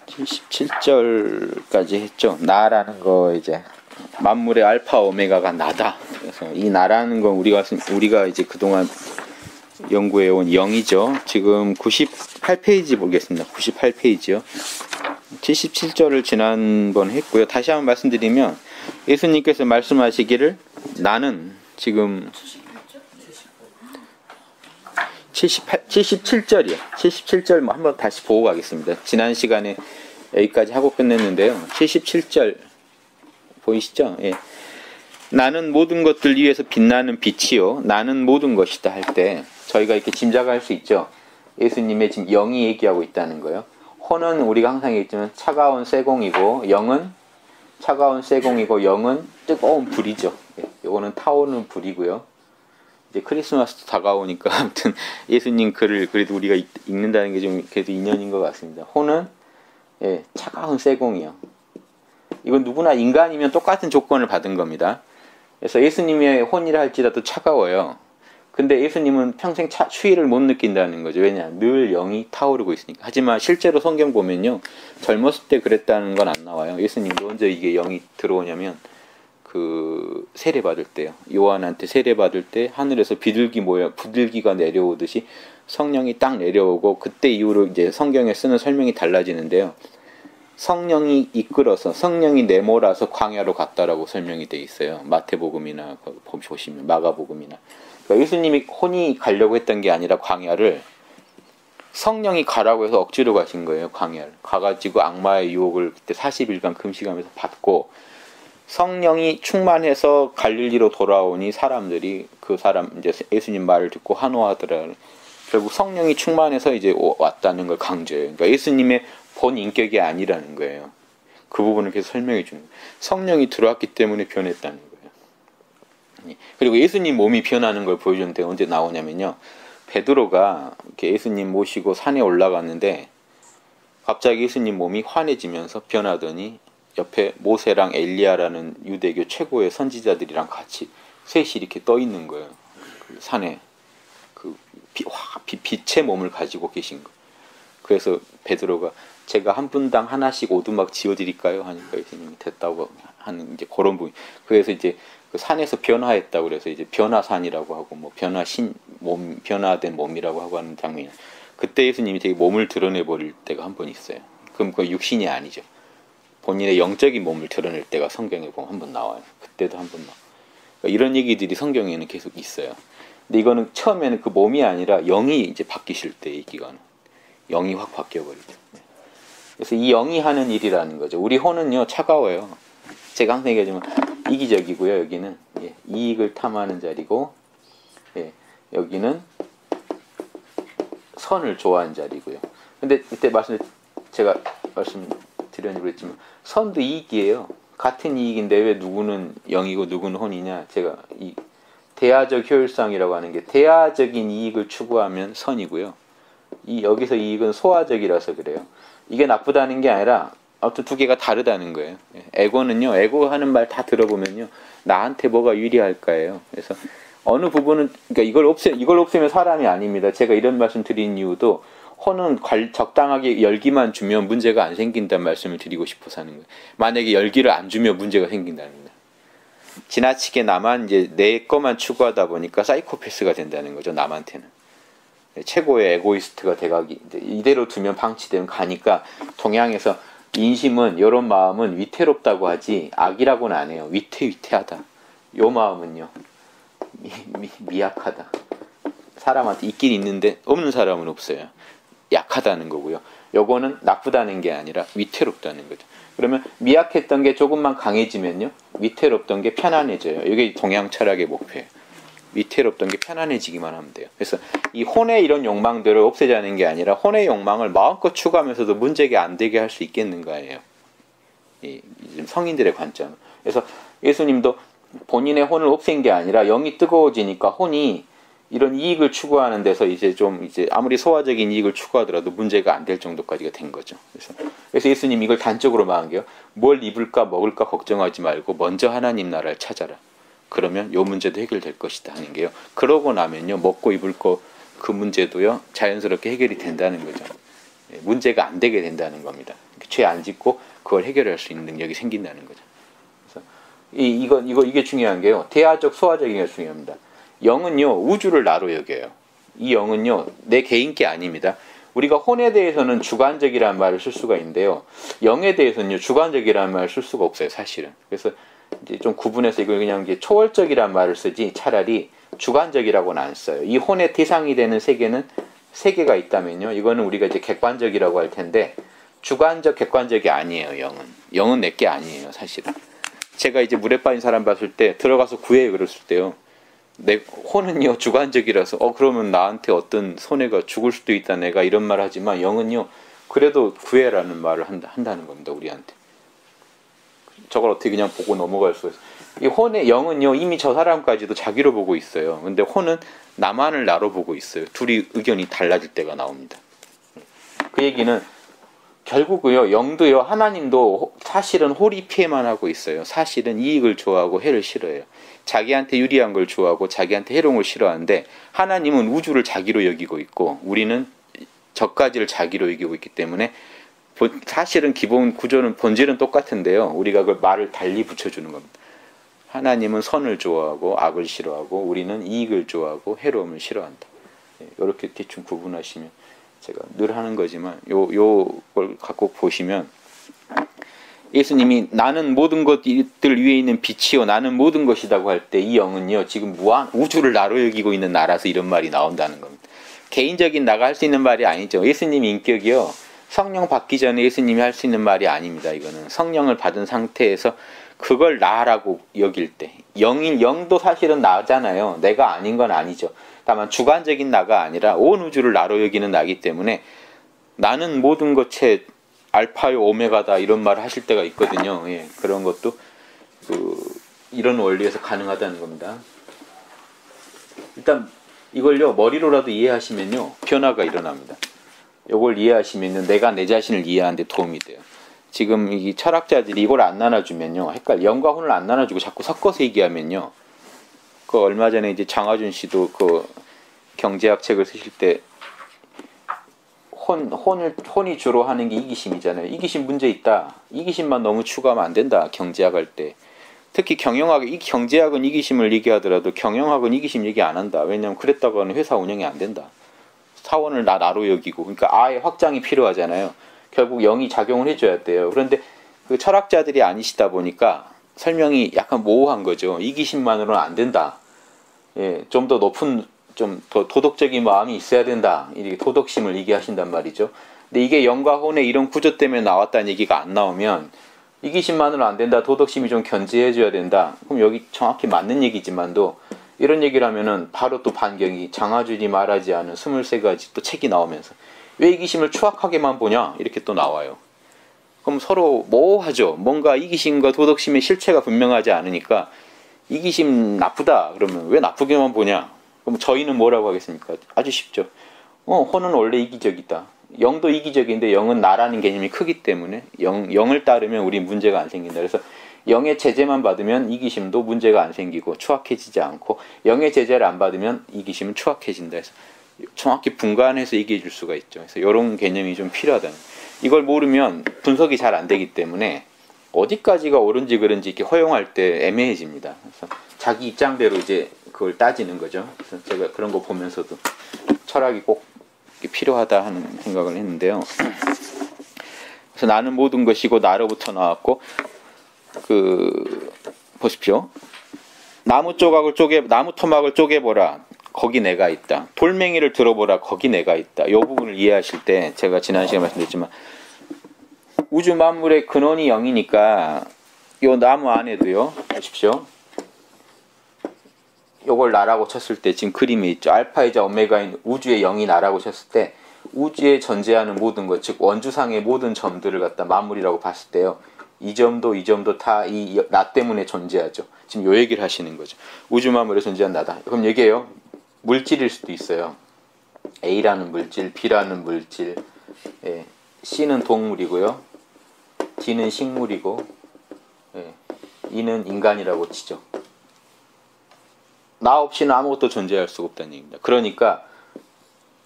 77절까지 했죠. 나라는 거 이제 만물의 알파 오메가가 나다. 그래서 이 나라는 건 우리가 이제 그동안 연구해 온 영이죠. 지금 98페이지 보겠습니다. 98페이지요. 77절을 지난번 했고요. 다시 한번 말씀드리면 예수님께서 말씀하시기를 나는 지금 77절이요. 77절 한번 다시 보고 가겠습니다. 지난 시간에 여기까지 하고 끝냈는데요. 77절 보이시죠? 예. 나는 모든 것들 위에서 빛나는 빛이요. 나는 모든 것이다 할 때 저희가 이렇게 짐작할 수 있죠. 예수님의 지금 영이 얘기하고 있다는 거예요. 혼은 우리가 항상 얘기했지만 차가운 쇠공이고 영은 차가운 쇠공이고 영은 뜨거운 불이죠. 예. 요거는 타오르는 불이고요. 이제 크리스마스도 다가오니까 아무튼 예수님 글을 그래도 우리가 읽는다는 게 좀 그래도 인연인 것 같습니다. 혼은 예, 차가운 쇠공이요. 이건 누구나 인간이면 똑같은 조건을 받은 겁니다. 그래서 예수님의 혼이라 할지라도 차가워요. 근데 예수님은 평생 추위를 못 느낀다는 거죠. 왜냐? 늘 영이 타오르고 있으니까. 하지만 실제로 성경 보면요. 젊었을 때 그랬다는 건 안 나와요. 예수님도 언제 이게 영이 들어오냐면 그 세례 받을 때요. 요한한테 세례 받을 때 하늘에서 부들기가 내려오듯이 성령이 딱 내려오고 그때 이후로 이제 성경에 쓰는 설명이 달라지는데요. 성령이 이끌어서 성령이 내몰아서 광야로 갔다라고 설명이 돼 있어요. 마태복음이나 보시면 마가복음이나. 그러니까 예수님이 혼이 가려고 했던 게 아니라 광야를 성령이 가라고 해서 억지로 가신 거예요. 광야를 가가지고 악마의 유혹을 그때 40일간 금식하면서 받고 성령이 충만해서 갈릴리로 돌아오니 사람들이 그 사람 이제 예수님 말을 듣고 환호하더라. 결국 성령이 충만해서 이제 왔다는 걸 강조해요. 그러니까 예수님의 본 인격이 아니라는 거예요. 그 부분을 계속 설명해 주는 거예요. 성령이 들어왔기 때문에 변했다는 거예요. 그리고 예수님 몸이 변하는 걸 보여주는데 언제 나오냐면요. 베드로가 이렇게 예수님 모시고 산에 올라갔는데 갑자기 예수님 몸이 환해지면서 변하더니 옆에 모세랑 엘리야라는 유대교 최고의 선지자들이랑 같이 셋이 이렇게 떠 있는 거예요. 그 산에 그 빛의 몸을 가지고 계신 거. 그래서 베드로가 제가 한 분당 하나씩 오두막 지어드릴까요? 하니까 예수님이 됐다고 하는 이제 그런 부분. 그래서 이제 그 산에서 변화했다고 그래서 이제 변화산이라고 하고 뭐 변화된 몸이라고 하고 하는 장면이. 그때 예수님이 되게 몸을 드러내 버릴 때가 한 번 있어요. 그럼 그 육신이 아니죠. 본인의 영적인 몸을 드러낼 때가 성경에 보면 한 번 나와요. 그때도 한 번 나와요. 그러니까 이런 얘기들이 성경에는 계속 있어요. 근데 이거는 처음에는 그 몸이 아니라 영이 이제 바뀌실 때 이 기간은 영이 확 바뀌어버리죠. 그래서 이 영이 하는 일이라는 거죠. 우리 혼은요 차가워요. 제가 항상 얘기하지만 이기적이고요. 여기는 예, 이익을 탐하는 자리고 예, 여기는 선을 좋아하는 자리고요. 근데 이때 제가 말씀드렸는지 그랬지만 선도 이익이에요. 같은 이익인데 왜 누구는 영이고 누구는 혼이냐. 제가 이 대화적 효율성이라고 하는 게 대화적인 이익을 추구하면 선이고요. 여기서 이익은 소화적이라서 그래요. 이게 나쁘다는 게 아니라 아무튼 두 개가 다르다는 거예요. 에고는요. 에고 하는 말 다 들어보면요. 나한테 뭐가 유리할까예요. 그래서 어느 부분은 그러니까 이걸 없애면 사람이 아닙니다. 제가 이런 말씀 드린 이유도 혼은 적당하게 열기만 주면 문제가 안 생긴다는 말씀을 드리고 싶어서 하는 거예요. 만약에 열기를 안 주면 문제가 생긴다는 거예요. 지나치게 나만 이제 내 것만 추구하다 보니까 사이코패스가 된다는 거죠. 남한테는. 최고의 에고이스트가 돼가기 이대로 두면 방치되면 가니까 동양에서 인심은 이런 마음은 위태롭다고 하지 악이라고는 안 해요. 위태하다. 요 마음은요 미약하다. 사람한테 있긴 있는데 없는 사람은 없어요. 약하다는 거고요. 요거는 나쁘다는 게 아니라 위태롭다는 거죠. 그러면 미약했던 게 조금만 강해지면요 위태롭던 게 편안해져요. 이게 동양 철학의 목표예요. 위태롭던 게 편안해지기만 하면 돼요. 그래서 이 혼의 이런 욕망들을 없애자는 게 아니라 혼의 욕망을 마음껏 추구하면서도 문제가 안 되게 할 수 있겠는가예요. 이 성인들의 관점. 그래서 예수님도 본인의 혼을 없앤 게 아니라 영이 뜨거워지니까 혼이 이런 이익을 추구하는 데서 이제 아무리 소화적인 이익을 추구하더라도 문제가 안 될 정도까지가 된 거죠. 그래서 예수님 이걸 단적으로 말한 게요. 뭘 입을까 먹을까 걱정하지 말고 먼저 하나님 나라를 찾아라. 그러면 요 문제도 해결될 것이다 하는 게요. 그러고 나면요 먹고 입을 거 그 문제도요 자연스럽게 해결이 된다는 거죠. 문제가 안 되게 된다는 겁니다. 죄 안 짓고 그걸 해결할 수 있는 능력이 생긴다는 거죠. 그래서 이게 중요한 게요. 대화적 소화적인 게 중요합니다. 영은요 우주를 나로 여겨요. 이 영은요 내 개인 게 아닙니다. 우리가 혼에 대해서는 주관적이라는 말을 쓸 수가 있는데요. 영에 대해서는요 주관적이라는 말을 쓸 수가 없어요, 사실은. 그래서 이제 좀 구분해서 이걸 그냥 이제 초월적이라는 말을 쓰지 차라리 주관적이라고는 안 써요. 이 혼의 대상이 되는 세계는 세 개가 있다면요. 이거는 우리가 이제 객관적이라고 할 텐데 주관적, 객관적이 아니에요. 영은 내 게 아니에요, 사실은. 제가 이제 물에 빠진 사람 봤을 때 들어가서 구해 그랬을 때요. 내 혼은요 주관적이라서 그러면 나한테 어떤 손해가 죽을 수도 있다 내가 이런 말 하지만 영은요 그래도 구해라는 말을 한다는 겁니다, 우리한테. 저걸 어떻게 그냥 보고 넘어갈 수가 있어요. 이 혼의 영은요 이미 저 사람까지도 자기로 보고 있어요. 근데 혼은 나만을 나로 보고 있어요. 둘이 의견이 달라질 때가 나옵니다. 그 얘기는 결국은요 영도요 하나님도 사실은 홀이 피해만 하고 있어요. 사실은 이익을 좋아하고 해를 싫어해요. 자기한테 유리한 걸 좋아하고 자기한테 해로운 걸 싫어하는데 하나님은 우주를 자기로 여기고 있고 우리는 저까지를 자기로 여기고 있기 때문에 사실은 기본 구조는 본질은 똑같은데요. 우리가 그 말을 달리 붙여주는 겁니다. 하나님은 선을 좋아하고 악을 싫어하고 우리는 이익을 좋아하고 해로움을 싫어한다. 이렇게 대충 구분하시면 제가 늘 하는 거지만 요걸 갖고 보시면 예수님이 나는 모든 것들 위에 있는 빛이요 나는 모든 것이라고 할 때 이 영은요 지금 무한 우주를 나로 여기고 있는 나라서 이런 말이 나온다는 겁니다. 개인적인 나가 할 수 있는 말이 아니죠. 예수님 인격이요 성령 받기 전에 예수님이 할 수 있는 말이 아닙니다. 이거는 성령을 받은 상태에서 그걸 나라고 여길 때 영도 사실은 나잖아요. 내가 아닌 건 아니죠. 다만 주관적인 나가 아니라 온 우주를 나로 여기는 나기 때문에 나는 모든 것의 알파요 오메가다 이런 말을 하실 때가 있거든요. 예, 그런 것도 이런 원리에서 가능하다는 겁니다. 일단 이걸요 머리로라도 이해하시면요 변화가 일어납니다. 이걸 이해하시면요 내가 내 자신을 이해하는 데 도움이 돼요. 지금 이 철학자들이 이걸 안 나눠주면요 영과 혼을 안 나눠주고 자꾸 섞어서 얘기하면요 그 얼마 전에 이제 장하준 씨도 그 경제학 책을 쓰실 때 혼이 주로 하는 게 이기심이잖아요. 이기심 문제 있다. 이기심만 너무 추구하면 안 된다. 경제학 할 때. 특히 경제학은 이기심을 얘기하더라도 경영학은 이기심 얘기 안 한다. 왜냐하면 그랬다가는 회사 운영이 안 된다. 사원을 나로 여기고. 그러니까 아예 확장이 필요하잖아요. 결국 영이 작용을 해줘야 돼요. 그런데 그 철학자들이 아니시다 보니까 설명이 약간 모호한 거죠. 이기심만으로는 안 된다. 예, 좀 더 높은 좀 더 도덕적인 마음이 있어야 된다. 이렇게 도덕심을 얘기하신단 말이죠. 근데 이게 영과 혼의 이런 구조 때문에 나왔다는 얘기가 안 나오면 이기심만으로 안 된다. 도덕심이 좀 견제해줘야 된다. 그럼 여기 정확히 맞는 얘기지만도 이런 얘기를 하면은 바로 또 반경이 장하준이 말하지 않은 23가지 또 책이 나오면서 왜 이기심을 추악하게만 보냐 이렇게 또 나와요. 그럼 서로 모호하죠. 뭔가 이기심과 도덕심의 실체가 분명하지 않으니까 이기심 나쁘다 그러면 왜 나쁘게만 보냐. 그럼 저희는 뭐라고 하겠습니까? 아주 쉽죠. 혼은 원래 이기적이다. 영도 이기적인데 영은 나라는 개념이 크기 때문에 영을 따르면 우리 문제가 안 생긴다. 그래서 영의 제재만 받으면 이기심도 문제가 안 생기고 추악해지지 않고 영의 제재를 안 받으면 이기심은 추악해진다. 해서 정확히 분간해서 얘기해 줄 수가 있죠. 그래서 이런 개념이 좀 필요하다. 이걸 모르면 분석이 잘 안 되기 때문에 어디까지가 옳은지 그른지 이렇게 허용할 때 애매해집니다. 그래서 자기 입장대로 이제 그걸 따지는 거죠. 그래서 제가 그런 거 보면서도 철학이 꼭 필요하다 하는 생각을 했는데요. 그래서 나는 모든 것이고 나로부터 나왔고 보십시오. 나무 토막을 쪼개보라. 거기 내가 있다. 돌멩이를 들어보라. 거기 내가 있다. 이 부분을 이해하실 때 제가 지난 시간에 말씀드렸지만 우주 만물의 근원이 영이니까 이 나무 안에도요. 보십시오. 요걸 나라고 쳤을 때 지금 그림이 있죠. 알파이자 오메가인 우주의 영이 나라고 쳤을 때 우주에 존재하는 모든 것, 즉 원주상의 모든 점들을 갖다 만물이라고 봤을 때요. 이 점도 다 이 나 때문에 존재하죠. 지금 요 얘기를 하시는 거죠. 우주 만물에 존재한 나다. 그럼 얘기해요. 물질일 수도 있어요. A라는 물질, B라는 물질, 예. C는 동물이고요. D는 식물이고, 예. E는 인간이라고 치죠. 나 없이는 아무것도 존재할 수가 없다는 얘기입니다. 그러니까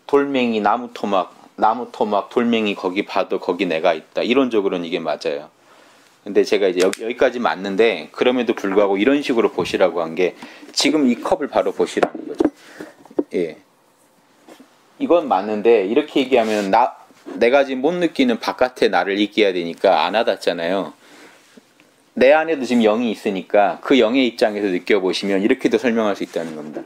돌멩이, 나무 토막, 나무 토막 돌멩이 거기 봐도 거기 내가 있다. 이론적으로는 이게 맞아요. 근데 제가 이제 여기까지 맞는데 그럼에도 불구하고 이런 식으로 보시라고 한 게 지금 이 컵을 바로 보시라는 거죠. 예. 이건 맞는데 이렇게 얘기하면 내가 지금 못 느끼는 바깥에 나를 얘기해야 되니까 안 와닿잖아요. 내 안에도 지금 영이 있으니까 그 영의 입장에서 느껴보시면 이렇게도 설명할 수 있다는 겁니다.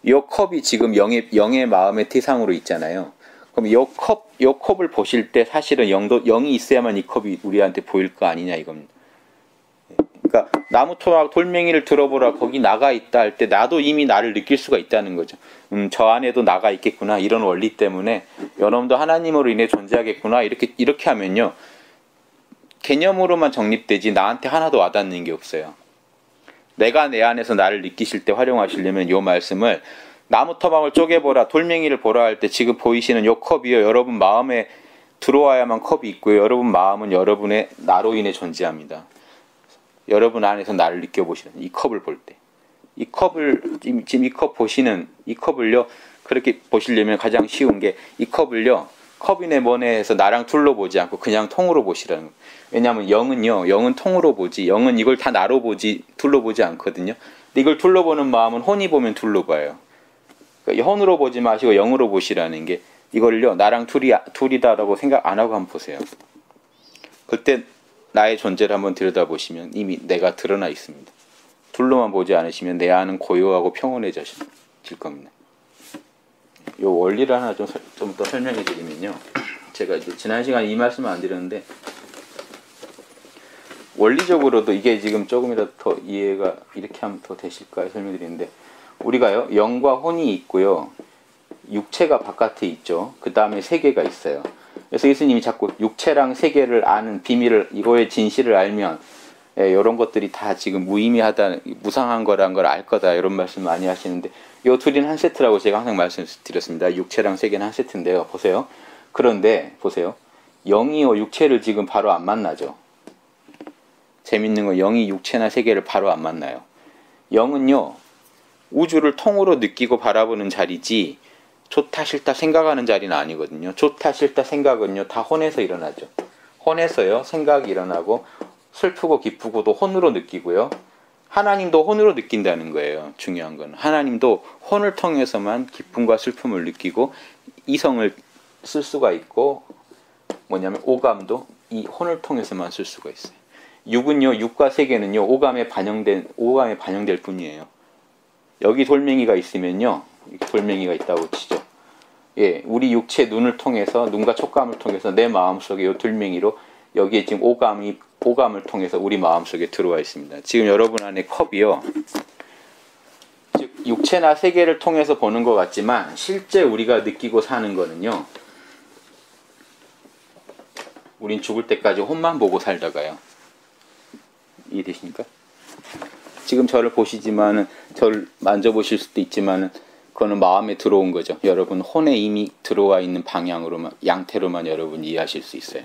이 컵이 지금 영의 마음의 태상으로 있잖아요. 그럼 이 컵을 보실 때 사실은 영이 있어야만 이 컵이 우리한테 보일 거 아니냐 이겁니다. 그러니까 나무 토막 돌멩이를 들어보라 거기 나가 있다 할 때 나도 이미 나를 느낄 수가 있다는 거죠. 저 안에도 나가 있겠구나 이런 원리 때문에 여러분도 하나님으로 인해 존재하겠구나 이렇게 하면요 개념으로만 정립되지 나한테 하나도 와닿는 게 없어요. 내가 내 안에서 나를 느끼실 때 활용하시려면 이 말씀을 나무 토막을 쪼개보라 돌멩이를 보라 할 때 지금 보이시는 이 컵이요 여러분 마음에 들어와야만 컵이 있고요 여러분 마음은 여러분의 나로 인해 존재합니다. 여러분 안에서 나를 느껴보시는 이 컵을 볼 때 이 컵을 지금 이 컵 보시는 이 컵을요 그렇게 보시려면 가장 쉬운 게 이 컵을요 컵이네 뭐네 해서 나랑 둘러 보지 않고 그냥 통으로 보시라는 거예요. 왜냐하면 영은 통으로 보지 영은 이걸 다 나로 보지 둘러보지 않거든요. 근데 이걸 둘러보는 마음은 혼이 보면 둘러봐요. 그러니까 혼으로 보지 마시고 영으로 보시라는 게 이걸요 나랑 둘이다라고 생각 안 하고 한번 보세요. 그때 나의 존재를 한번 들여다보시면 이미 내가 드러나 있습니다. 둘로만 보지 않으시면 내 안은 고요하고 평온해질 겁니다. 이 원리를 하나 좀 더 설명해 드리면요. 제가 이제 지난 시간에 이 말씀을 안 드렸는데 원리적으로도 이게 지금 조금이라도 더 이해가 이렇게 하면 더 되실까 설명드리는데 우리가요 영과 혼이 있고요 육체가 바깥에 있죠. 그 다음에 세계가 있어요. 그래서 예수님이 자꾸 육체랑 세계를 아는 비밀을 이거의 진실을 알면 이런 것들이 다 지금 무의미하다 무상한 거란 걸 알 거다 이런 말씀 많이 하시는데 이 둘이는 한 세트라고 제가 항상 말씀드렸습니다. 육체랑 세계는 한 세트인데요. 보세요. 그런데 보세요. 영이요 육체를 지금 바로 안 만나죠. 재밌는 건 영이 육체나 세계를 바로 안 만나요. 영은요 우주를 통으로 느끼고 바라보는 자리지 좋다 싫다 생각하는 자리는 아니거든요. 좋다 싫다 생각은요 다 혼에서 일어나죠. 혼에서요 생각이 일어나고 슬프고 기쁘고도 혼으로 느끼고요. 하나님도 혼으로 느낀다는 거예요. 중요한 건 하나님도 혼을 통해서만 기쁨과 슬픔을 느끼고 이성을 쓸 수가 있고 뭐냐면 오감도 이 혼을 통해서만 쓸 수가 있어요. 육은요 육과 세계는요 오감에 반영될 뿐이에요. 여기 돌멩이가 있으면요 돌멩이가 있다고 치죠. 예, 우리 육체 눈을 통해서 눈과 촉감을 통해서 내 마음속에 이 돌멩이로 여기에 지금 오감을 통해서 우리 마음속에 들어와 있습니다. 지금 여러분 안에 컵이요. 즉 육체나 세계를 통해서 보는 것 같지만 실제 우리가 느끼고 사는 거는요. 우린 죽을 때까지 혼만 보고 살다가요. 이해되십니까? 지금 저를 보시지만은 저를 만져보실 수도 있지만은 그거는 마음에 들어온 거죠. 여러분 혼에 이미 들어와 있는 방향으로만 양태로만 여러분 이해하실 수 있어요.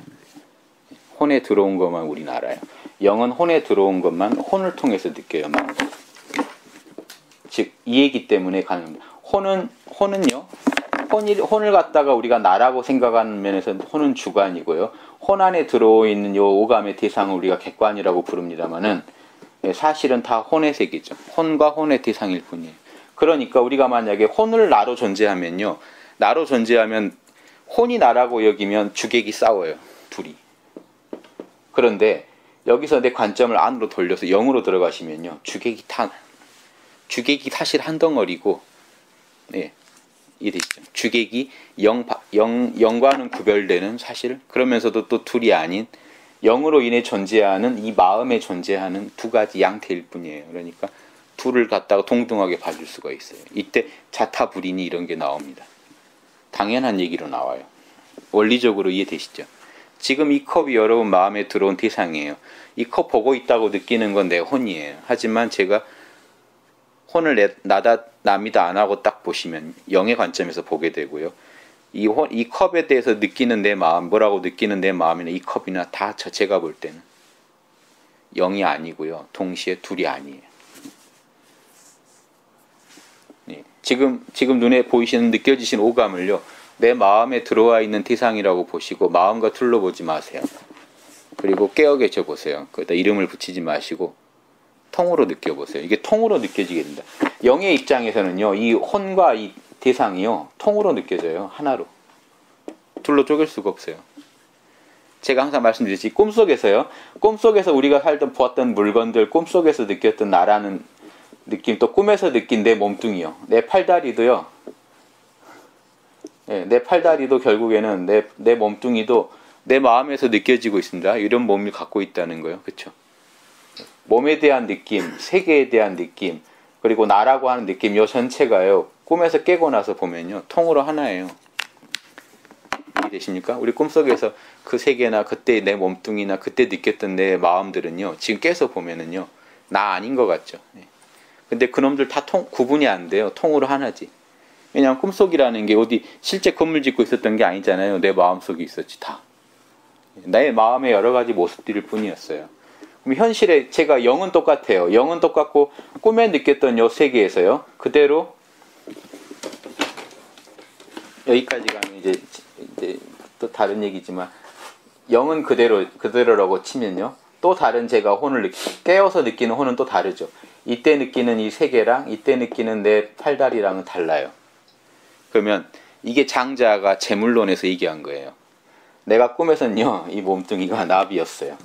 혼에 들어온 것만 우리는 알아요. 영은 혼에 들어온 것만 혼을 통해서 느껴요. 마음. 즉 이 얘기 때문에 가능합니다. 혼은요. 혼을 갖다가 우리가 나라고 생각하는 면에서 혼은 주관이고요. 혼 안에 들어있는 요 오감의 대상을 우리가 객관이라고 부릅니다만은 사실은 다 혼의 세계죠. 혼과 혼의 대상일 뿐이에요. 그러니까 우리가 만약에 혼을 나로 존재하면요. 나로 존재하면 혼이 나라고 여기면 주객이 싸워요. 둘이. 그런데 여기서 내 관점을 안으로 돌려서 영으로 들어가시면요. 주객이 사실 한 덩어리고 네. 이해되시죠? 주객이 영과는 구별되는 사실 그러면서도 또 둘이 아닌 영으로 인해 존재하는 이 마음에 존재하는 두 가지 양태일 뿐이에요. 그러니까 둘을 갖다가 동등하게 봐줄 수가 있어요. 이때 자타불인이 이런 게 나옵니다. 당연한 얘기로 나와요. 원리적으로 이해되시죠? 지금 이 컵이 여러분 마음에 들어온 대상이에요. 이 컵 보고 있다고 느끼는 건 내 혼이에요. 하지만 제가 혼을 남이다 안 하고 딱 보시면 영의 관점에서 보게 되고요. 이 컵에 대해서 느끼는 내 마음, 뭐라고 느끼는 내 마음이나 이 컵이나 다 제가 볼 때는 영이 아니고요. 동시에 둘이 아니에요. 네. 지금 눈에 보이시는 느껴지신 오감을요. 내 마음에 들어와 있는 대상이라고 보시고 마음과 둘러보지 마세요. 그리고 깨어 계셔 보세요. 거기다 이름을 붙이지 마시고 통으로 느껴보세요. 이게 통으로 느껴지게 된다. 영의 입장에서는요, 이 혼과 이 대상이요, 통으로 느껴져요. 하나로. 둘로 쪼갤 수가 없어요. 제가 항상 말씀드렸지, 꿈속에서요, 꿈속에서 우리가 살던 보았던 물건들, 꿈속에서 느꼈던 나라는 느낌, 또 꿈에서 느낀 내 몸뚱이요, 내 팔다리도요, 예, 내 팔다리도 결국에는 내 몸뚱이도 내 마음에서 느껴지고 있습니다. 이런 몸을 갖고 있다는 거예요. 그렇죠? 몸에 대한 느낌, 세계에 대한 느낌, 그리고 나라고 하는 느낌, 요 전체가요, 꿈에서 깨고 나서 보면요, 통으로 하나예요. 이해되십니까? 우리 꿈속에서 그 세계나 그때 내 몸뚱이나 그때 느꼈던 내 마음들은요, 지금 깨서 보면은요, 나 아닌 것 같죠. 근데 그놈들 다 구분이 안 돼요. 통으로 하나지. 왜냐하면 꿈속이라는 게 어디 실제 건물 짓고 있었던 게 아니잖아요. 내 마음속에 있었지, 다. 내 마음의 여러 가지 모습들일 뿐이었어요. 그럼 현실에 제가 영은 똑같아요. 영은 똑같고 꿈에 느꼈던 요 세계에서요, 그대로 여기까지 가면 이제 또 다른 얘기지만, 영은 그대로라고 치면요, 또 다른 제가 혼을 깨어서 느끼는 혼은 또 다르죠. 이때 느끼는 이 세계랑 이때 느끼는 내 팔다리랑은 달라요. 그러면 이게 장자가 재물론에서 얘기한 거예요. 내가 꿈에서는요, 이 몸뚱이가 나비였어요.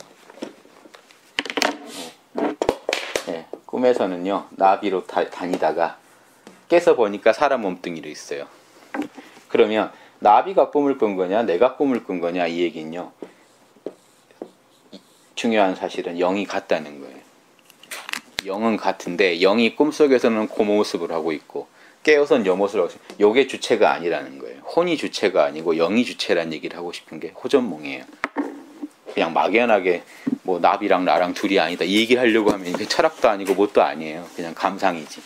네, 꿈에서는요, 나비로 다니다가 깨서 보니까 사람 몸뚱이로 있어요. 그러면 나비가 꿈을 꾼 거냐, 내가 꿈을 꾼 거냐, 이 얘기는요, 중요한 사실은 영이 같다는 거예요. 영은 같은데 영이 꿈속에서는 그 모습을 하고 있고 깨어서는 요 모습을 하고 있어요. 요게 주체가 아니라는 거예요. 혼이 주체가 아니고 영이 주체라는 얘기를 하고 싶은 게 호전몽이에요. 그냥 막연하게 뭐 나비랑 나랑 둘이 아니다 이 얘기를 하려고 하면 이게 철학도 아니고 뭣도 아니에요. 그냥 감상이지.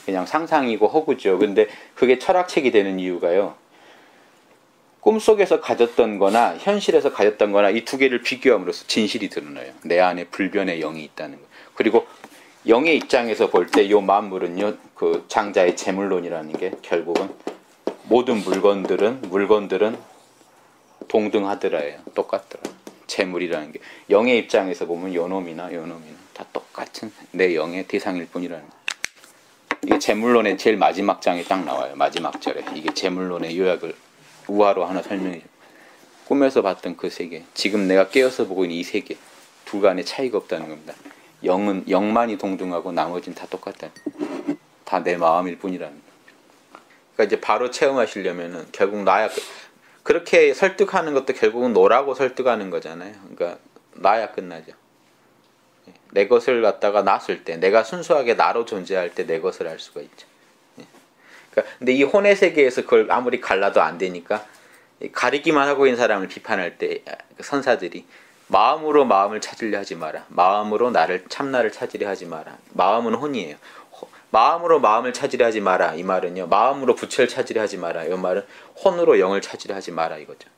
그냥 상상이고 허구죠. 근데 그게 철학책이 되는 이유가요, 꿈속에서 가졌던 거나 현실에서 가졌던 거나 이 두 개를 비교함으로써 진실이 드러나요. 내 안에 불변의 영이 있다는 거. 그리고 영의 입장에서 볼 때 이 만물은요, 그 장자의 재물론이라는 게 결국은 모든 물건들은 동등하더라예요. 똑같더라. 재물이라는 게 영의 입장에서 보면 요놈이나 다 똑같은 내 영의 대상일 뿐이라는 거. 이게 재물론의 제일 마지막 장에 딱 나와요. 마지막 절에 이게 재물론의 요약을 우화로 하나 설명해 줘. 꿈에서 봤던 그 세계, 지금 내가 깨어서 보고 있는 이 세계, 둘 간의 차이가 없다는 겁니다. 영만이 동등하고 나머지는 다 똑같다. 다 내 마음일 뿐이라는. 그러니까 이제 바로 체험하시려면은 결국 나야, 그렇게 설득하는 것도 결국은 너라고 설득하는 거잖아요. 그러니까 나야 끝나죠. 내 것을 갖다가 놨을 때, 내가 순수하게 나로 존재할 때 내 것을 알 수가 있죠. 그러니까 근데 이 혼의 세계에서 그걸 아무리 갈라도 안 되니까 가리기만 하고 있는 사람을 비판할 때 선사들이 마음으로 마음을 찾으려 하지 마라. 마음으로 참나를 찾으려 하지 마라. 마음은 혼이에요. 마음으로 마음을 찾으려 하지 마라. 이 말은요, 마음으로 부처를 찾으려 하지 마라. 이 말은 혼으로 영을 찾으려 하지 마라 이거죠.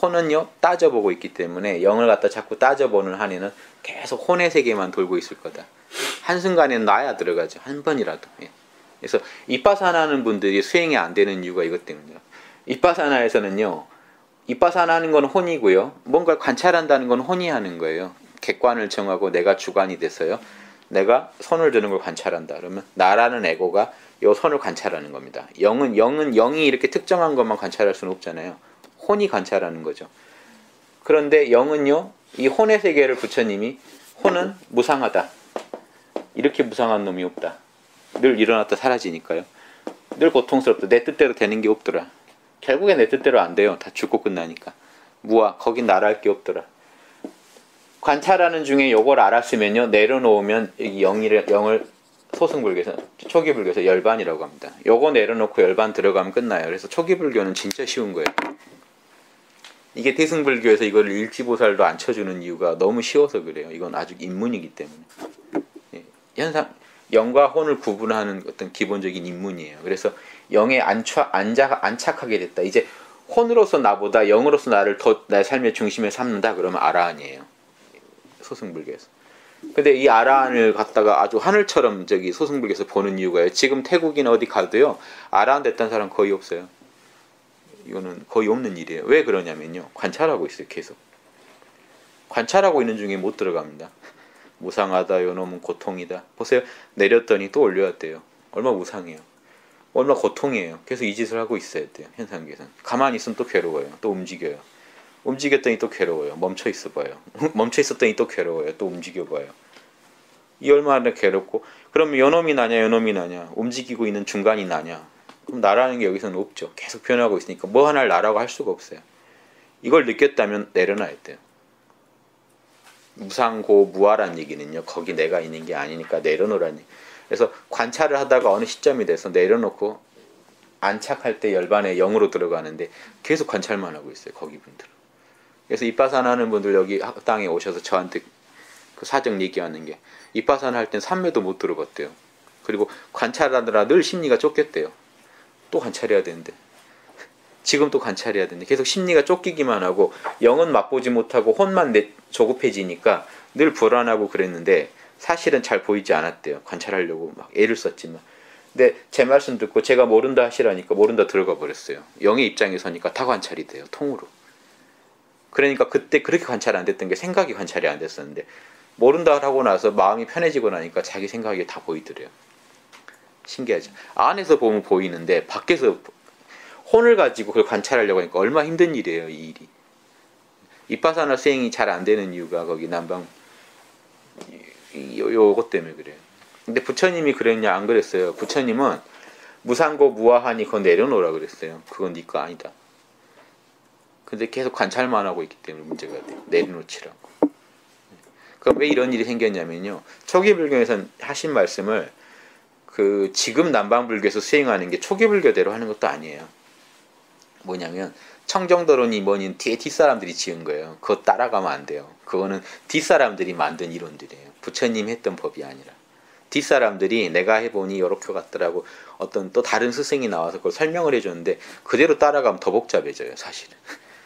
혼은요, 따져보고 있기 때문에 영을 갖다 자꾸 따져보는 한에는 계속 혼의 세계만 돌고 있을 거다. 한순간에는 나야 들어가죠. 한 번이라도. 예. 그래서 이빠사나 하는 분들이 수행이 안 되는 이유가 이것 때문이에요. 이빠사나에서는요, 이빠사나 하는 건 혼이고요, 뭔가를 관찰한다는 건 혼이 하는 거예요. 객관을 정하고 내가 주관이 돼서요, 내가 손을 드는 걸 관찰한다. 그러면 나라는 에고가 이 손을 관찰하는 겁니다. 영이 이렇게 특정한 것만 관찰할 수는 없잖아요. 혼이 관찰하는 거죠. 그런데 영은요, 이 혼의 세계를 부처님이 혼은 무상하다. 이렇게 무상한 놈이 없다. 늘 일어났다 사라지니까요. 늘 고통스럽다. 내 뜻대로 되는 게 없더라. 결국에 내 뜻대로 안 돼요. 다 죽고 끝나니까. 무아, 거긴 나랄 게 없더라. 관찰하는 중에 요걸 알았으면요, 내려놓으면 영을 소승불교에서, 초기불교에서 열반이라고 합니다. 요거 내려놓고 열반 들어가면 끝나요. 그래서 초기불교는 진짜 쉬운 거예요. 이게 대승불교에서 이거를 일지보살도 안 쳐주는 이유가 너무 쉬워서 그래요. 이건 아주 인문이기 때문에. 영과 혼을 구분하는 어떤 기본적인 인문이에요. 그래서 영에 안착하게 됐다. 이제 혼으로서 나보다 영으로서 나를 더 내 삶의 중심에 삼는다. 그러면 아라한이에요. 소승불교에서. 근데 이 아라한을 갖다가 아주 하늘처럼 소승불교에서 보는 이유가요, 지금 태국이나 어디 가도요, 아라한 됐다는 사람 거의 없어요. 이거는 거의 없는 일이에요. 왜 그러냐면요. 관찰하고 있어요. 계속. 관찰하고 있는 중에 못 들어갑니다. 무상하다. 요놈은 고통이다. 보세요. 내렸더니 또 올려야 돼요. 얼마나 무상해요. 얼마나 고통이에요. 계속 이 짓을 하고 있어야 돼요. 현상계에서는. 가만히 있으면 또 괴로워요. 또 움직여요. 움직였더니 또 괴로워요. 멈춰 있어 봐요. 멈춰 있었더니 또 괴로워요. 또 움직여 봐요. 이 얼마나 괴롭고. 그럼 요놈이 나냐 요놈이 나냐. 움직이고 있는 중간이 나냐. 그럼 나라는 게 여기서는 없죠. 계속 변하고 있으니까 뭐 하나를 나라고 할 수가 없어요. 이걸 느꼈다면 내려놔야 돼요. 무상고무아란 얘기는요. 거기 내가 있는 게 아니니까 내려놓으라는 얘기. 그래서 관찰을 하다가 어느 시점이 돼서 내려놓고 안착할 때 열반에 0으로 들어가는데 계속 관찰만 하고 있어요. 거기 분들은. 그래서 입바산 하는 분들 여기 학당에 오셔서 저한테 그 사정 얘기하는 게 입바산 할 땐 3매도 못 들어갔대요. 그리고 관찰하느라 늘 심리가 쫓겼대요. 또 관찰해야 되는데 지금 또 관찰해야 되는데 계속 심리가 쫓기기만 하고 영은 맛보지 못하고 혼만 조급해지니까 늘 불안하고 그랬는데 사실은 잘 보이지 않았대요. 관찰하려고 막 애를 썼지만. 근데 제 말씀 듣고 제가 모른다 하시라니까 모른다 들어가 버렸어요. 영의 입장에 서니까 다 관찰이 돼요. 통으로. 그러니까 그때 그렇게 관찰이 안 됐던 게 생각이 관찰이 안 됐었는데 모른다 하고 나서 마음이 편해지고 나니까 자기 생각이 다 보이더래요. 신기하죠. 안에서 보면 보이는데 밖에서 혼을 가지고 그걸 관찰하려고 하니까 얼마나 힘든 일이에요. 이 일이. 이빠사나 수행이 잘 안 되는 이유가 거기 남방 요것 때문에 그래요. 근데 부처님이 그랬냐 안 그랬어요. 부처님은 무상고 무아하니 그건 내려놓으라 그랬어요. 그건 네 거 아니다. 근데 계속 관찰만 하고 있기 때문에 문제가 돼요. 내려놓지라고. 그럼 왜 이런 일이 생겼냐면요. 초기 불교에서는 하신 말씀을 그 지금 남방불교에서 수행하는 게 초기 불교대로 하는 것도 아니에요. 뭐냐면 청정도론이 뭐니 뒤에 뒷사람들이 지은 거예요. 그거 따라가면 안 돼요. 그거는 뒷사람들이 만든 이론들이에요. 부처님 했던 법이 아니라. 뒷사람들이 내가 해보니 요렇게 같더라고 어떤 또 다른 스승이 나와서 그걸 설명을 해줬는데 그대로 따라가면 더 복잡해져요. 사실은.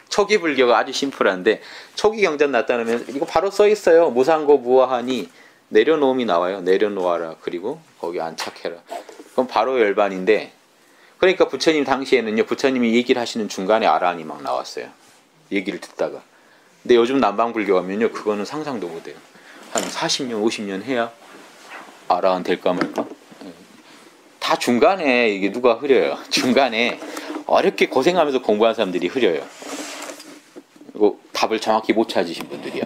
초기 불교가 아주 심플한데 초기 경전 나타나면 이거 바로 써 있어요. 무상고 무아하니 내려놓음이 나와요. 내려놓아라. 그리고 거기 안착해라. 그럼 바로 열반인데 그러니까 부처님 당시에는요. 부처님이 얘기를 하시는 중간에 아라한이 막 나왔어요. 얘기를 듣다가. 근데 요즘 남방불교 가면요. 그거는 상상도 못해요. 한 40년 50년 해야 아라한 될까 말까. 다 중간에 이게 누가 흐려요. 중간에 어렵게 고생하면서 공부한 사람들이 흐려요. 그리고 답을 정확히 못 찾으신 분들이야.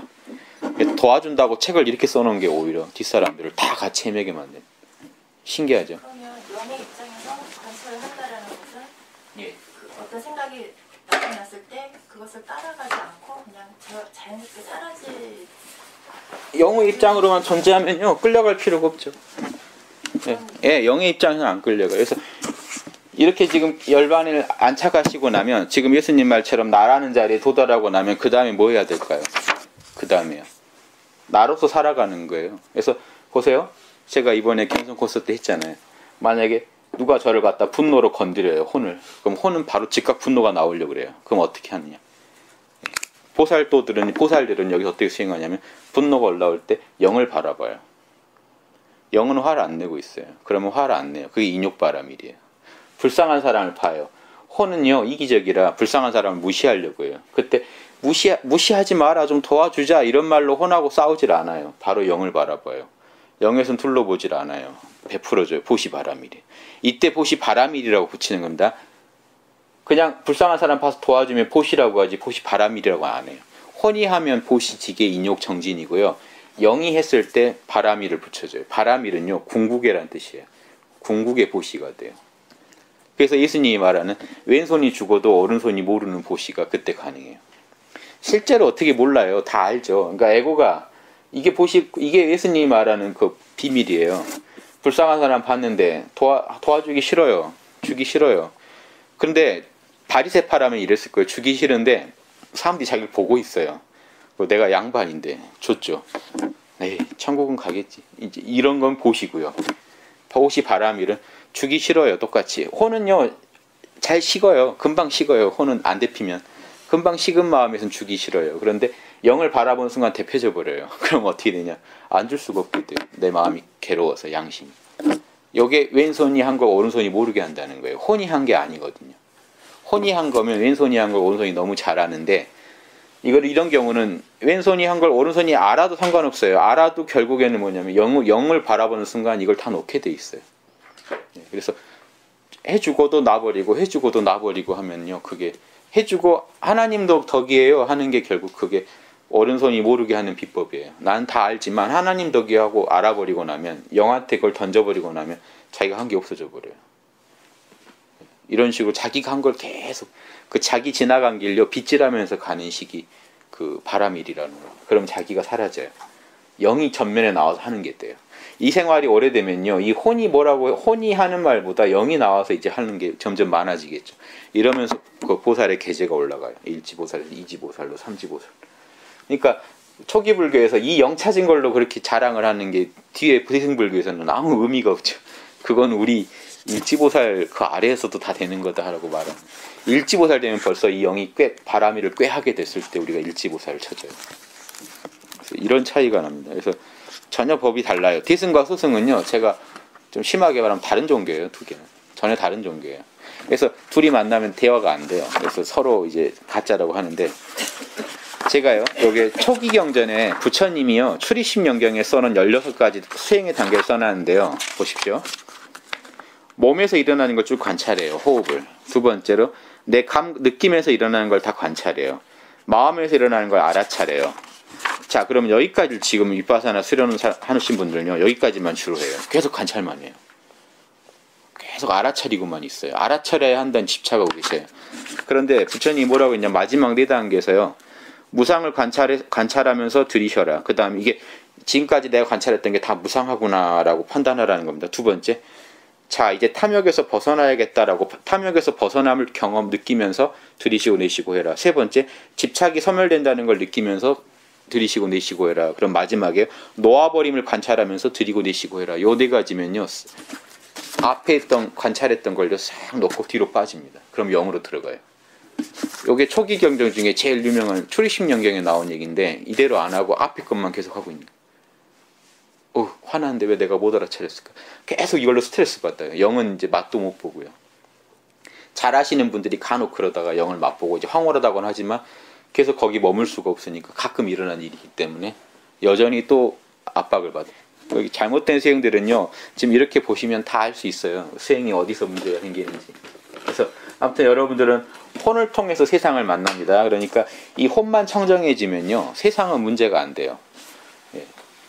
도와준다고 책을 이렇게 써놓은 게 오히려 뒷사람들을 다 같이 헤매게 만든. 신기하죠. 그러면 영의 입장에서 관찰을 한다라는 것은 예. 그 어떤 생각이 나타났을 때 그것을 따라가지 않고 그냥 자연스럽게 사라질. 영의 입장으로만 존재하면요 끌려갈 필요가 없죠. 예, 예, 영의 입장에서는 안 끌려가요. 그래서 이렇게 지금 열반을 안착하시고 나면 지금 예수님 말처럼 나라는 자리에 도달하고 나면 그 다음에 뭐 해야 될까요? 그 다음에요. 나로서 살아가는 거예요. 그래서 보세요. 제가 이번에 경선 코스 때 했잖아요. 만약에 누가 저를 갖다 분노로 건드려요. 혼을. 그럼 혼은 바로 즉각 분노가 나오려고 그래요. 그럼 어떻게 하느냐. 보살들은 여기서 어떻게 수행하냐면 분노가 올라올 때 영을 바라봐요. 영은 화를 안 내고 있어요. 그러면 화를 안 내요. 그게 인욕바람일이에요. 불쌍한 사람을 봐요. 혼은요 이기적이라 불쌍한 사람을 무시하려고 해요. 그때 무시하지 마라 좀 도와주자 이런 말로 혼하고 싸우질 않아요. 바로 영을 바라봐요. 영에선 둘러보질 않아요. 베풀어줘요. 보시바람일이. 이때 보시바람일이라고 붙이는 겁니다. 그냥 불쌍한 사람 봐서 도와주면 보시라고 하지 보시바람일이라고 안 해요. 혼이 하면 보시지게 인욕정진이고요. 영이 했을 때 바람일을 붙여줘요. 바람일은요 궁극이라는 뜻이에요. 궁극의 보시가 돼요. 그래서 예수님이 말하는 왼손이 죽어도 오른손이 모르는 보시가 그때 가능해요. 실제로 어떻게 몰라요. 다 알죠. 그러니까 에고가 이게 예수님이 말하는 그 비밀이에요. 불쌍한 사람 봤는데 도와주기 싫어요. 주기 싫어요. 그런데 바리새파라면 이랬을 거예요. 주기 싫은데 사람들이 자기를 보고 있어요. 내가 양반인데 줬죠. 에이, 천국은 가겠지. 이제 이런 건 보시고요. 보시 바람일은 주기 싫어요. 똑같이. 혼은요 잘 식어요. 금방 식어요. 혼은 안 데피면. 금방 식은 마음에선 주기 싫어요. 그런데 영을 바라보는 순간 데펴져 버려요. 그럼 어떻게 되냐. 안 줄 수가 없게 돼요. 내 마음이 괴로워서 양심이. 요게 왼손이 한 거 오른손이 모르게 한다는 거예요. 혼이 한 게 아니거든요. 혼이 한 거면 왼손이 한 걸 오른손이 너무 잘 아는데 이런 경우는 왼손이 한 걸 오른손이 알아도 상관없어요. 알아도 결국에는 뭐냐면 영을 바라보는 순간 이걸 다 놓게 돼 있어요. 그래서 해주고도 놔버리고 해주고도 놔버리고 하면요, 그게 해주고 하나님도 덕이에요 하는 게 결국 그게 오른손이 모르게 하는 비법이에요. 난 다 알지만 하나님 덕이하고 알아버리고 나면, 영한테 그걸 던져버리고 나면 자기가 한 게 없어져 버려요. 이런 식으로 자기가 한 걸 계속 그 자기 지나간 길요 빗질하면서 가는 식이 그 바람일이라는 거. 그럼 자기가 사라져요. 영이 전면에 나와서 하는 게 돼요. 이 생활이 오래되면요, 이 혼이 뭐라고, 혼이 하는 말보다 영이 나와서 이제 하는 게 점점 많아지겠죠. 이러면서 그 보살의 계제가 올라가요. 1지보살, 2지보살로, 3지보살. 그러니까 초기 불교에서 이 영 찾은 걸로 그렇게 자랑을 하는 게 뒤에 부생불교에서는 아무 의미가 없죠. 그건 우리 일지보살 그 아래에서도 다 되는 거다라고 말하는. 일지보살 되면 벌써 이 영이 바람이를 꾀하게 됐을 때 우리가 일지보살을 찾아요. 그래서 이런 차이가 납니다. 그래서 전혀 법이 달라요. 디승과 소승은요, 제가 좀 심하게 말하면 다른 종교예요. 두 개는 전혀 다른 종교예요. 그래서 둘이 만나면 대화가 안 돼요. 그래서 서로 이제 가짜라고 하는데, 제가요, 여기 초기 경전에 부처님이요, 출입심영경에 써놓은 16가지 수행의 단계를 써놨는데요. 보십시오. 몸에서 일어나는 걸 쭉 관찰해요. 호흡을. 두 번째로 내 느낌에서 일어나는 걸 다 관찰해요. 마음에서 일어나는 걸 알아차려요. 자, 그럼 여기까지 지금 윗바사나 수련을 하신 분들은요, 여기까지만 주로 해요. 계속 관찰만 해요. 계속 알아차리고만 있어요. 알아차려야 한다는 집착하고 계세요. 그런데 부처님이 뭐라고 했냐, 마지막 4단계에서요, 무상을 관찰하면서 들이셔라. 그 다음에 이게 지금까지 내가 관찰했던 게 다 무상하구나라고 판단하라는 겁니다. 두 번째, 자, 이제 탐욕에서 벗어나야겠다라고, 탐욕에서 벗어남을 느끼면서 들이쉬고 내쉬고 해라. 세 번째, 집착이 소멸된다는 걸 느끼면서 들이쉬고 내쉬고 해라. 그럼 마지막에 놓아버림을 관찰하면서 들이고 내쉬고 해라. 요 4가지면요, 앞에 있던 관찰했던 걸요 싹 놓고 뒤로 빠집니다. 그럼 영으로 들어가요. 요게 초기 경전 중에 제일 유명한 출입심영경에 나온 얘기인데, 이대로 안 하고 앞에 것만 계속 하고 있는 거예요. 화나는데 왜 내가 못 알아차렸을까? 계속 이걸로 스트레스 받아요. 영은 이제 맛도 못 보고요. 잘 아시는 분들이 간혹 그러다가 영을 맛보고 이제 황홀하다고는 하지만 계속 거기 머물 수가 없으니까 가끔 일어난 일이기 때문에 여전히 또 압박을 받아요. 여기 잘못된 수행들은요, 지금 이렇게 보시면 다 알 수 있어요. 수행이 어디서 문제가 생기는지. 그래서 아무튼 여러분들은 혼을 통해서 세상을 만납니다. 그러니까 이 혼만 청정해지면요, 세상은 문제가 안 돼요.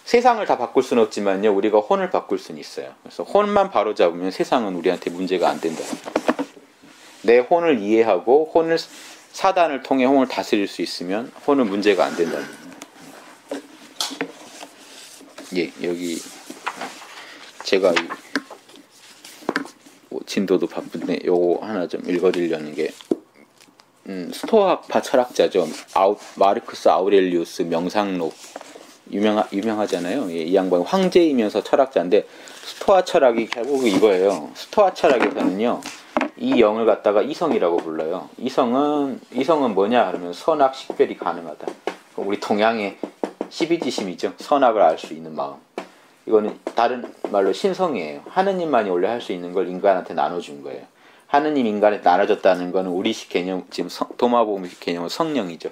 세상을 다 바꿀 수는 없지만요, 우리가 혼을 바꿀 수는 있어요. 그래서 혼만 바로잡으면 세상은 우리한테 문제가 안 된다. 내 혼을 이해하고 사단을 통해 혼을 다스릴 수 있으면 혼은 문제가 안 된다는 거예요. 예, 여기 제가 진도도 바쁜데 요거 하나 좀 읽어드리려는 게, 스토아파 철학자죠. 마르크스 아우렐리우스 명상록 유명하잖아요. 예, 이 양반이 황제이면서 철학자인데, 스토아 철학이 결국 이거예요. 스토아 철학에서는요, 이 영을 갖다가 이성이라고 불러요. 이성은 뭐냐 그러면 선악 식별이 가능하다. 우리 동양의 12지심이죠. 선악을 알 수 있는 마음. 이거는 다른 말로 신성이에요. 하느님만이 원래 할 수 있는 걸 인간한테 나눠준 거예요. 하느님 인간한테 나눠줬다는 거는 우리식 개념, 지금 도마보험식 개념은 성령이죠.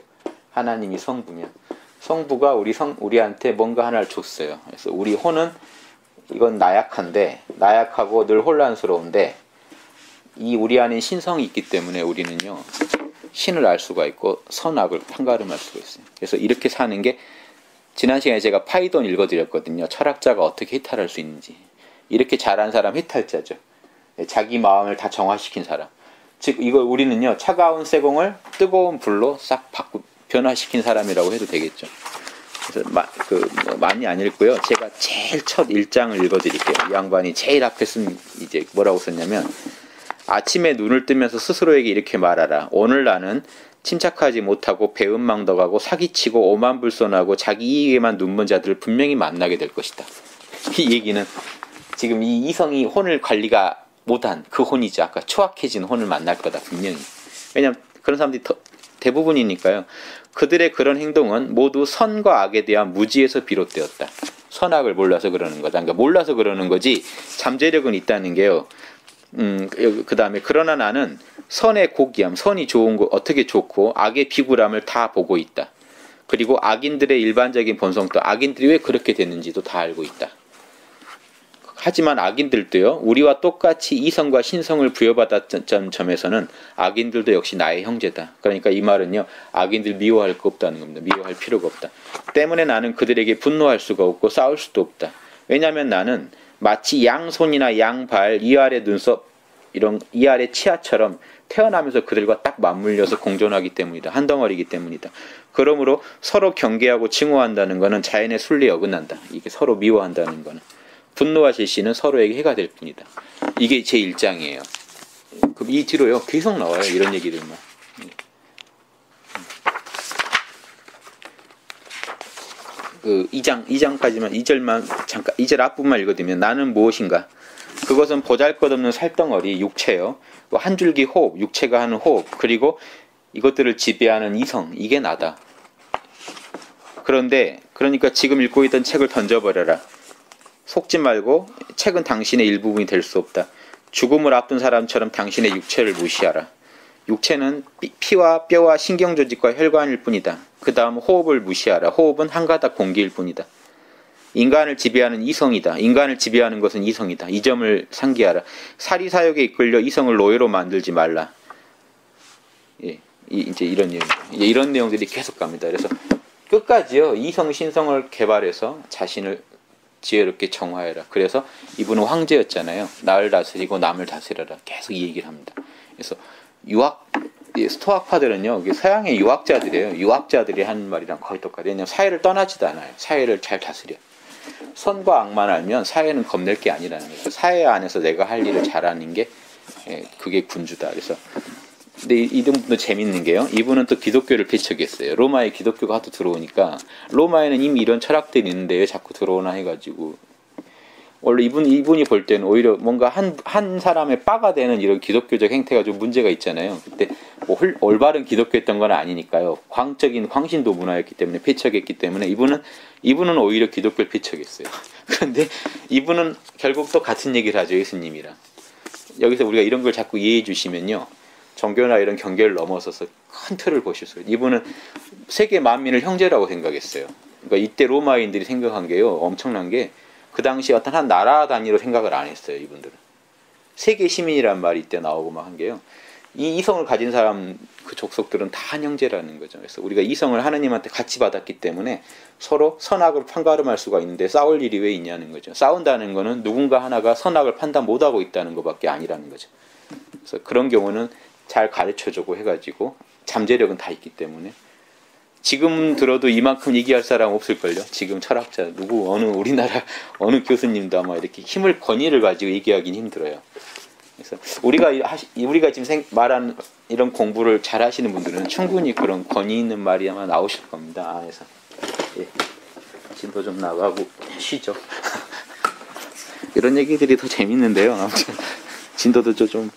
하나님이 성부면 성부가 우리한테 뭔가 하나를 줬어요. 그래서 우리 혼은 이건 나약하고 늘 혼란스러운데, 이 우리 안에 신성이 있기 때문에 우리는요, 신을 알 수가 있고 선악을 판가름할 수가 있어요. 그래서 이렇게 사는 게, 지난 시간에 제가 파이돈 읽어드렸거든요. 철학자가 어떻게 해탈할 수 있는지. 이렇게 잘한 사람 해탈자죠. 자기 마음을 다 정화시킨 사람. 즉 이걸 우리는요, 차가운 쇠공을 뜨거운 불로 싹 변화시킨 사람이라고 해도 되겠죠. 그래서 많이 안 읽고요. 제가 제일 첫 1장을 읽어드릴게요. 이 양반이 제일 앞에 쓴, 이제 뭐라고 썼냐면, 아침에 눈을 뜨면서 스스로에게 이렇게 말하라. 오늘 나는 침착하지 못하고 배은망덕하고 사기치고 오만불손하고 자기 이익에만 눈먼 자들을 분명히 만나게 될 것이다. 이 얘기는 지금 이 이성이 혼을 관리가 못한 그 혼이죠. 아까 추악해진 혼을 만날 거다, 분명히. 왜냐하면 그런 사람들이 대부분이니까요. 그들의 그런 행동은 모두 선과 악에 대한 무지에서 비롯되었다. 선악을 몰라서 그러는 거다. 그러니까 몰라서 그러는 거지 잠재력은 있다는 게요. 그 다음에 그러나 나는 선의 고귀함, 선이 좋은 거 어떻게 좋고 악의 비굴함을 다 보고 있다. 그리고 악인들의 일반적인 본성도 악인들이 왜 그렇게 됐는지도 다 알고 있다. 하지만 악인들도요, 우리와 똑같이 이성과 신성을 부여받았던 점에서는 악인들도 역시 나의 형제다. 그러니까 이 말은요, 악인들 미워할 거 없다는 겁니다. 미워할 필요가 없다. 때문에 나는 그들에게 분노할 수가 없고 싸울 수도 없다. 왜냐하면 나는 마치 양손이나 양발, 이알의 눈썹, 이런 이알의 치아처럼 태어나면서 그들과 딱 맞물려서 공존하기 때문이다. 한 덩어리이기 때문이다. 그러므로 서로 경계하고 칭호한다는 것은 자연의 순리에 어긋난다. 이게 서로 미워한다는 것은. 분노와 질시는 서로에게 해가 될 뿐이다. 이게 제 1장이에요. 그럼 이 뒤로요, 계속 나와요. 이런 얘기들만. 그 2장까지만, 2절만, 잠깐, 2절 앞부분만 읽어드리면, 나는 무엇인가? 그것은 보잘것없는 살덩어리, 육체요. 한 줄기 호흡, 육체가 하는 호흡, 그리고 이것들을 지배하는 이성, 이게 나다. 그러니까 지금 읽고 있던 책을 던져버려라. 속지 말고 책은 당신의 일부분이 될 수 없다. 죽음을 앞둔 사람처럼 당신의 육체를 무시하라. 육체는 피와 뼈와 신경조직과 혈관일 뿐이다. 그 다음 호흡을 무시하라. 호흡은 한 가닥 공기일 뿐이다. 인간을 지배하는 이성이다. 인간을 지배하는 것은 이성이다. 이 점을 상기하라. 사리사욕에 이끌려 이성을 노예로 만들지 말라. 예, 이제 이런 내용들이 계속 갑니다. 그래서 끝까지요, 이성 신성을 개발해서 자신을 지혜롭게 정화해라. 그래서 이분은 황제였잖아요. 나를 다스리고 남을 다스려라. 계속 이 얘기를 합니다. 그래서 스토아파들은요, 서양의 유학자들이에요. 유학자들이 하는 말이랑 거의 똑같아요. 왜냐하면 사회를 떠나지도 않아요. 사회를 잘 다스려. 선과 악만 알면 사회는 겁낼 게 아니라는 거예요. 사회 안에서 내가 할 일을 잘하는 게 그게 군주다. 그래서 근데 이분도 재밌는 게요. 이분은 또 기독교를 배척했어요. 로마에 기독교가 하도 들어오니까 로마에는 이미 이런 철학들이 있는데 왜 자꾸 들어오나 해가지고 원래 이분이 볼 때는 오히려 뭔가 한 사람의 빠가 되는 이런 기독교적 행태가 좀 문제가 있잖아요. 그때 뭐 올바른 기독교였던 건 아니니까요. 광적인 광신도 문화였기 때문에 배척했기 때문에 이분은 오히려 기독교를 배척했어요. 그런데 이분은 결국 또 같은 얘기를 하죠. 예수님이랑. 여기서 우리가 이런 걸 자꾸 이해해 주시면요. 종교나 이런 경계를 넘어서서 큰 틀을 보실 수 있어요. 이분은 세계 만민을 형제라고 생각했어요. 그러니까 이때 로마인들이 생각한 게요. 엄청난 게 그 당시 어떤 한 나라 단위로 생각을 안 했어요. 이분들은. 세계 시민이란 말이 이때 나오고 막 한 게요. 이 이성을 가진 사람 그 족속들은 다 한 형제라는 거죠. 그래서 우리가 이성을 하느님한테 같이 받았기 때문에 서로 선악을 판가름할 수가 있는데 싸울 일이 왜 있냐는 거죠. 싸운다는 거는 누군가 하나가 선악을 판단 못하고 있다는 것밖에 아니라는 거죠. 그래서 그런 경우는 잘 가르쳐주고 해가지고 잠재력은 다 있기 때문에 지금 들어도 이만큼 얘기할 사람 없을걸요. 지금 철학자 우리나라 어느 교수님도 아마 이렇게 권위를 가지고 얘기하긴 힘들어요. 그래서 우리가 지금 말한 이런 공부를 잘 하시는 분들은 충분히 그런 권위 있는 말이 아마 나오실 겁니다. 그래서 예, 진도 좀 나가고 쉬죠. 이런 얘기들이 더 재밌는데요. 아무튼 진도도 좀